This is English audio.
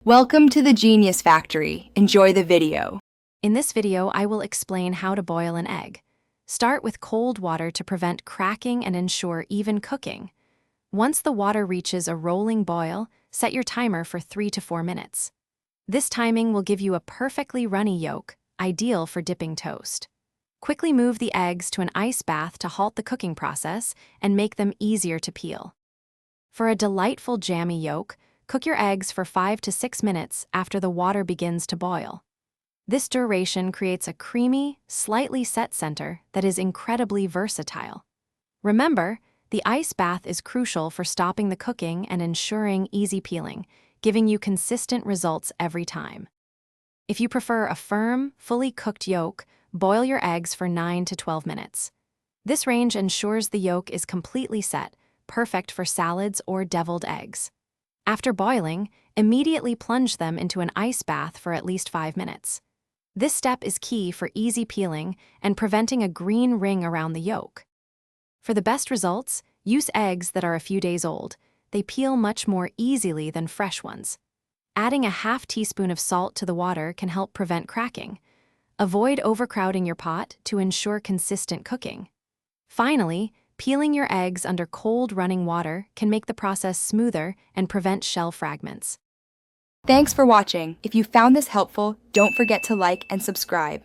Welcome to the Genius Factory. Enjoy the video. In this video, I will explain how to boil an egg. Start with cold water to prevent cracking and ensure even cooking. Once the water reaches a rolling boil, set your timer for 3 to 4 minutes. This timing will give you a perfectly runny yolk, ideal for dipping toast. Quickly move the eggs to an ice bath to halt the cooking process and make them easier to peel. For a delightful jammy yolk, cook your eggs for 5 to 6 minutes after the water begins to boil. This duration creates a creamy, slightly set center that is incredibly versatile. Remember, the ice bath is crucial for stopping the cooking and ensuring easy peeling, giving you consistent results every time. If you prefer a firm, fully cooked yolk, boil your eggs for 9 to 12 minutes. This range ensures the yolk is completely set, perfect for salads or deviled eggs. After boiling, immediately plunge them into an ice bath for at least 5 minutes. This step is key for easy peeling and preventing a green ring around the yolk. For the best results, use eggs that are a few days old. They peel much more easily than fresh ones. Adding a half teaspoon of salt to the water can help prevent cracking. Avoid overcrowding your pot to ensure consistent cooking. Finally, peeling your eggs under cold running water can make the process smoother and prevent shell fragments. Thanks for watching. If you found this helpful, don't forget to like and subscribe.